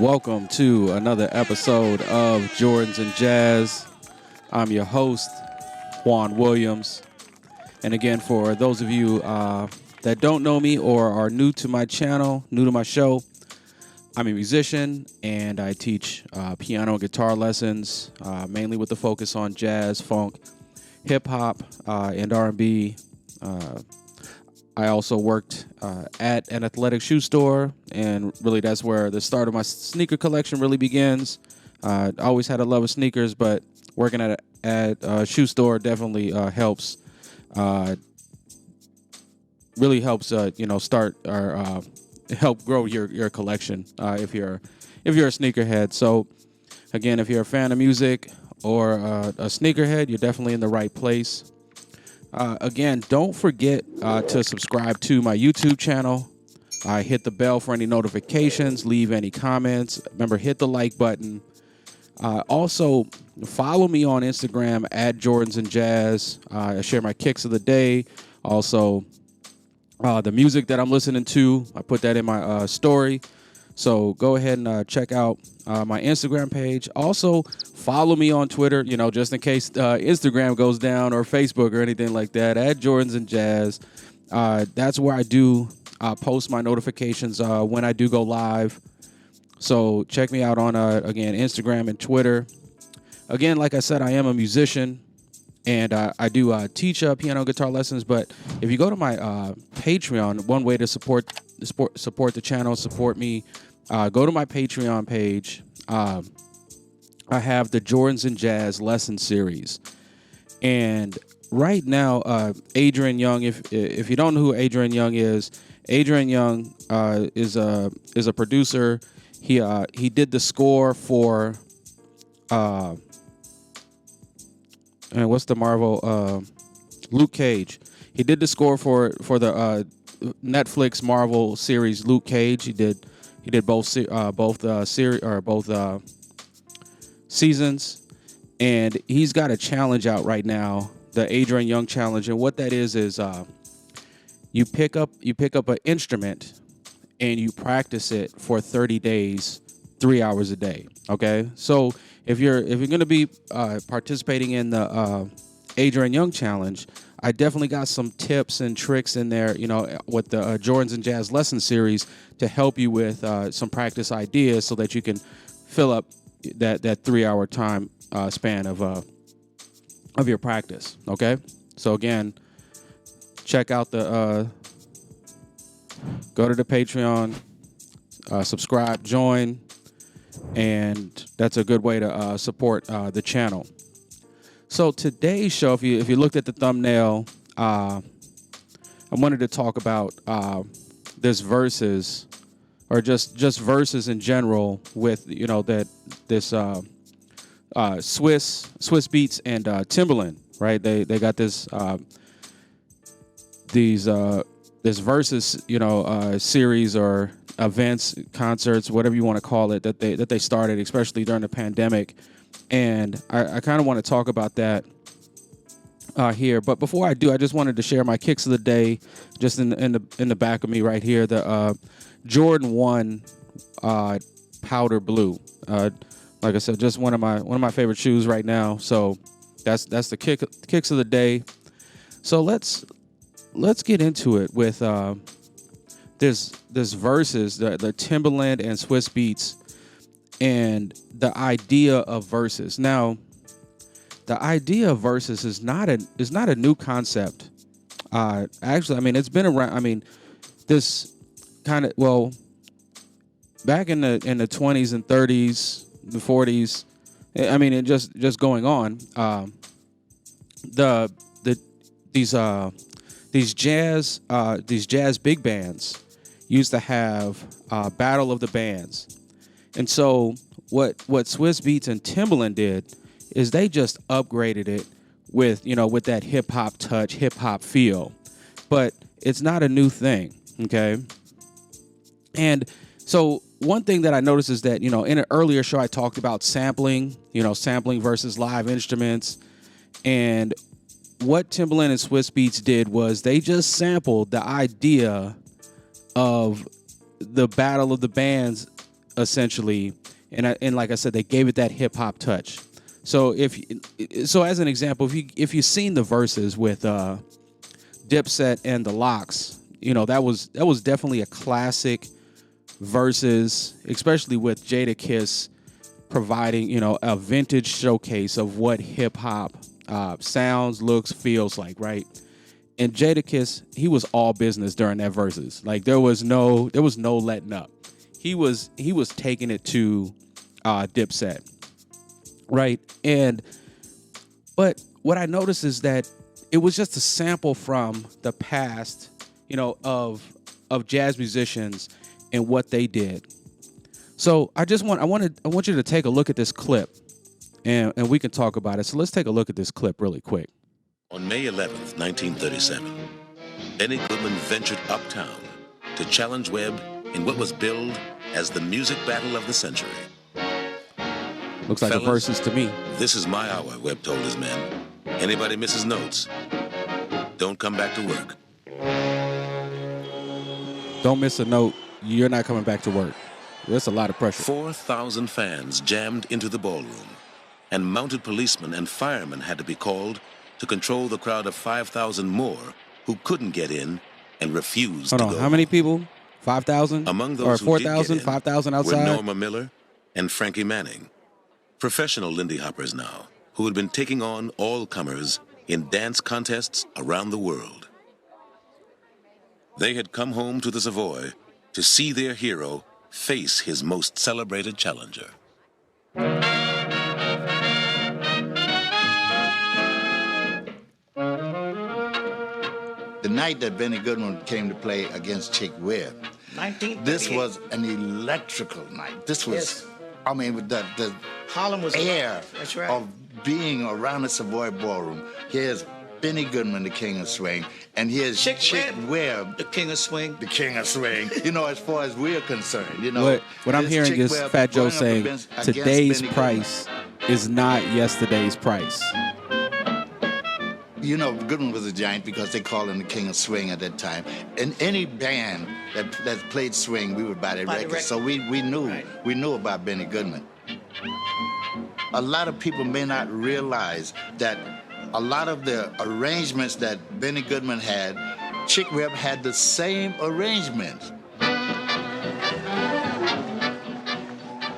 Welcome to another episode of Jordans and Jazz. I'm your host, Juan Williams. And again, for those of you that don't know me or are new to my channel, new to my show, I'm a musician and I teach piano and guitar lessons, mainly with the focus on jazz, funk, hip-hop, and R&B. I also worked at an athletic shoe store, and really that's where the start of my sneaker collection really begins. I always had a love of sneakers, but working at a shoe store definitely helps. Really helps, start or help grow your collection if you're a sneakerhead. So again, if you're a fan of music or a sneakerhead, you're definitely in the right place. Again, don't forget to subscribe to my YouTube channel. Hit the bell for any notifications. Leave any comments. Remember, hit the like button. Also, follow me on Instagram at Jordans and Jazz. I share my kicks of the day. Also, the music that I'm listening to, I put that in my story. So go ahead and check out my Instagram page. Also, follow me on Twitter, just in case Instagram goes down or Facebook or anything like that, at Jordans and Jazz. That's where I do post my notifications when I do go live. So check me out on, again, Instagram and Twitter. Again, like I said, I am a musician, and I do teach piano guitar lessons. But if you go to my Patreon, one way to support the channel, support me, go to my Patreon page. I have the Jordans and Jazz lesson series, and right now, Adrian Young. If you don't know who Adrian Young is, Adrian Young is a producer. He did the score for and what's the Marvel Luke Cage. He did the score for the Netflix Marvel series Luke Cage. He did both seasons, and he's got a challenge out right now, the Adrian Young challenge. And what that is you pick up an instrument and you practice it for 30 days, 3 hours a day. Okay, so if you're going to be participating in the Adrian Young challenge, I definitely got some tips and tricks in there, with the Jordans and Jazz lesson series to help you with some practice ideas so that you can fill up that 3 hour time span of your practice. Okay, so again, check out go to the Patreon, subscribe, join, and that's a good way to support the channel. So today's show, if you looked at the thumbnail, I wanted to talk about this Verzuz, or just Verzuz in general, with this Swiss Beats and Timbaland, right? They got this Verzuz series or events, concerts, whatever you want to call it, that they started, especially during the pandemic. And I kind of want to talk about that here. But before I do, I just wanted to share my kicks of the day, just in the back of me right here. The Jordan 1 powder blue. Like I said, just one of my favorite shoes right now. So that's the kicks of the day. So let's get into it with this Verzuz, the Timbaland and Swiss Beats, and the idea of Verzuz. Now, the idea of Verzuz is not a new concept. Actually, I mean, it's been around. I mean, this kind of, back in the 20s and 30s, the 40s. I mean, it just going on. These jazz big bands used to have Battle of the Bands. And so what Swiss Beats and Timbaland did is they just upgraded it with that hip hop touch, hip hop feel. But it's not a new thing, okay? And so one thing that I noticed is that, in an earlier show I talked about sampling versus live instruments. And what Timbaland and Swiss Beats did was they just sampled the idea of the Battle of the Bands essentially, and like I said, they gave it that hip hop touch. So as an example, if you've seen the verses with Dipset and the Locks, that was definitely a classic verses, especially with Jadakiss providing a vintage showcase of what hip hop sounds, looks, feels like, right? And Jadakiss, he was all business during that verses. Like there was no letting up. He was taking it to Dipset, right? But what I noticed is that it was just a sample from the past, of jazz musicians and what they did. So I want you to take a look at this clip, and we can talk about it. So let's take a look at this clip really quick. On May 11th, 1937, Benny Goodman ventured uptown to challenge Webb in what was billed as the music battle of the century. Looks like a versus to me. This is my hour, Webb told his men. Anybody misses notes, don't come back to work. Don't miss a note, you're not coming back to work. That's a lot of pressure. 4,000 fans jammed into the ballroom, and mounted policemen and firemen had to be called to control the crowd of 5,000 more who couldn't get in and refused to go. How many people? 5,000? Among those or 4,000, 5,000 outside? Were Norma Miller and Frankie Manning, professional Lindy hoppers now, who had been taking on all comers in dance contests around the world. They had come home to the Savoy to see their hero face his most celebrated challenger. The night that Benny Goodman came to play against Chick Webb, this was an electrical night. This was, with the Harlem was air that's right. of being around the Savoy Ballroom. Here's Benny Goodman, the king of swing, and here's Chick Webb, the king of swing. the king of swing. As far as we're concerned, What I'm hearing is Fat Joe saying today's price is not yesterday's price. Goodman was a giant because they called him the king of swing at that time. And any band that played swing, we would buy their records. So we knew about Benny Goodman. A lot of people may not realize that a lot of the arrangements that Benny Goodman had, Chick Webb had the same arrangements.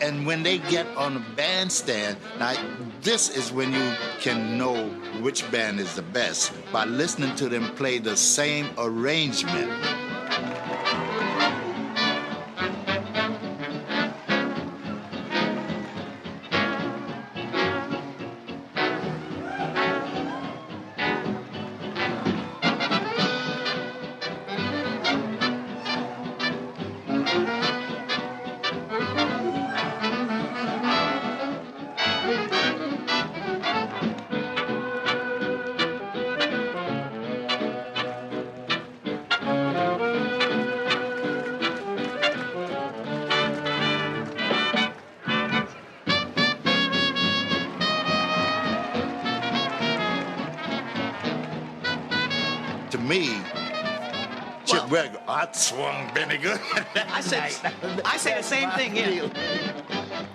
And when they get on the bandstand, now this is when you can know which band is the best, by listening to them play the same arrangement. To me, Chick Webb, I swung Benny Goodman. I say the same thing. Yeah.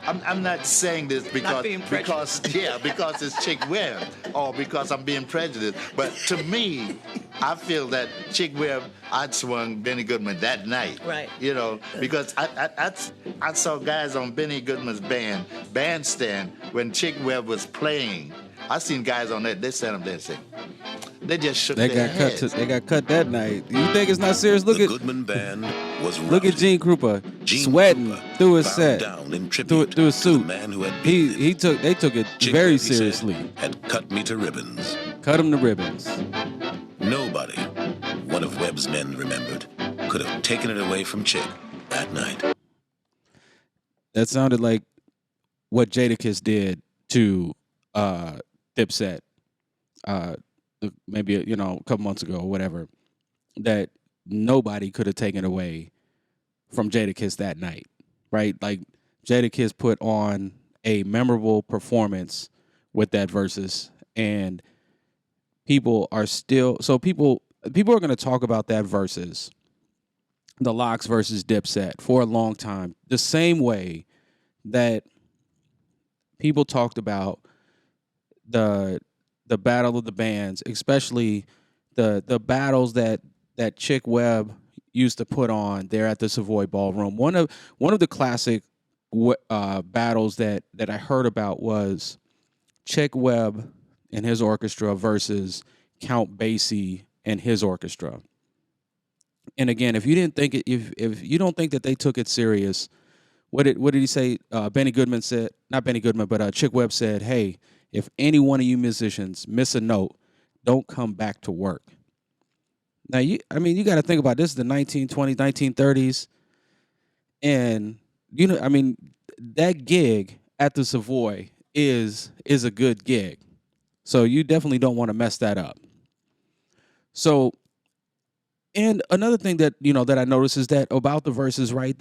I'm not saying this because it's Chick Webb or because I'm being prejudiced. But to me, I feel that Chick Webb outswung Benny Goodman that night. Right. Because I saw guys on Benny Goodman's bandstand when Chick Webb was playing. I seen guys on that. They sat up there and said, they just shook their heads. They got cut that night. You think it's not serious? The Goodman band was look at Gene Krupa sweating through his set, through his suit. Man who had they took it Chick very Webb, he said, seriously. had cut me to ribbons. Cut him to ribbons. Nobody, one of Webb's men remembered, could have taken it away from Chick that night. That sounded like what Jadakiss did to Dipset, maybe a couple months ago or whatever. That nobody could have taken away from Jadakiss that night, right? Like Jadakiss put on a memorable performance with that versus, and people are going to talk about that versus the Lox versus Dipset for a long time. The same way that people talked about the battle of the bands, especially the battles that Chick Webb used to put on there at the Savoy Ballroom. One of the classic battles that I heard about was Chick Webb and his orchestra versus Count Basie and his orchestra. And again, if you didn't think it, if you don't think that they took it serious, what did he say? Benny Goodman said, not Benny Goodman, but Chick Webb said, "Hey, if any one of you musicians miss a note, don't come back to work." Now, you got to think about this: the 1920s, 1930s, and that gig at the Savoy is a good gig, so you definitely don't want to mess that up. So, and another thing that that I noticed is that about the Verzuz, right?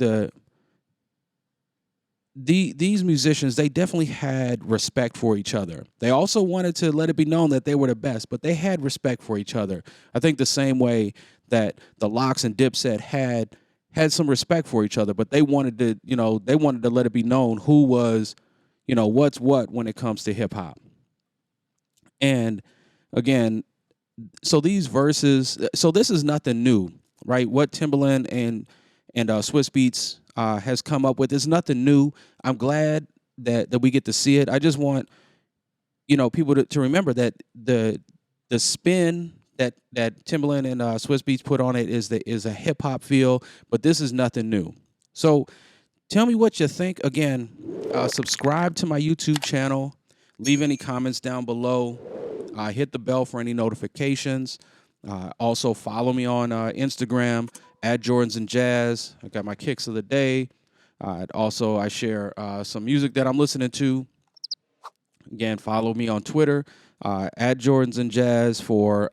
These musicians, they definitely had respect for each other. They also wanted to let it be known that they were the best, but they had respect for each other. I think the same way that the Lox and Dipset had some respect for each other, but they wanted to, let it be known who was, what's what when it comes to hip hop. And again, so these verses, so this is nothing new, right? What Timbaland and Swiss Beats has come up with is nothing new. I'm glad that we get to see it. I just want people to remember that the spin that Timbaland and Swiss Beats put on it is a hip hop feel, but this is nothing new. So tell me what you think. Again, subscribe to my YouTube channel. Leave any comments down below. Hit the bell for any notifications. Also follow me on Instagram at Jordans and Jazz. I got my kicks of the day. Also, I share some music that I'm listening to. Again, follow me on Twitter at Jordans and Jazz for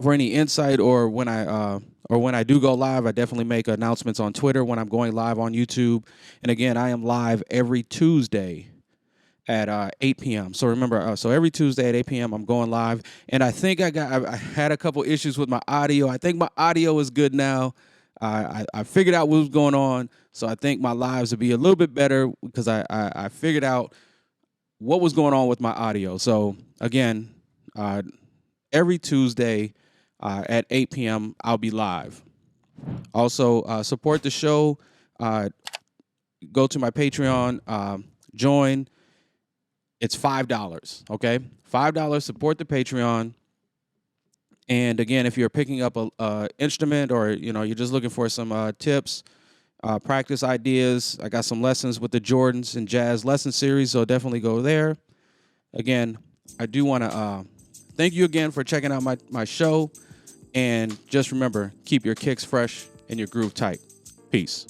any insight or when I do go live. I definitely make announcements on Twitter when I'm going live on YouTube. And again, I am live every Tuesday at 8 p.m. So remember, so every Tuesday at 8 p.m. I'm going live. And I think I had a couple issues with my audio. I think my audio is good now. I figured out what was going on. So I think my lives will be a little bit better because I figured out what was going on with my audio. So again, every Tuesday at 8 p.m. I'll be live. Also, support the show. Go to my Patreon. Join. It's $5, okay? $5, support the Patreon. And again, if you're picking up a instrument or, you're just looking for some tips, practice ideas, I got some lessons with the Jordans and Jazz lesson series, so definitely go there. Again, I do want to thank you again for checking out my show. And just remember, keep your kicks fresh and your groove tight. Peace.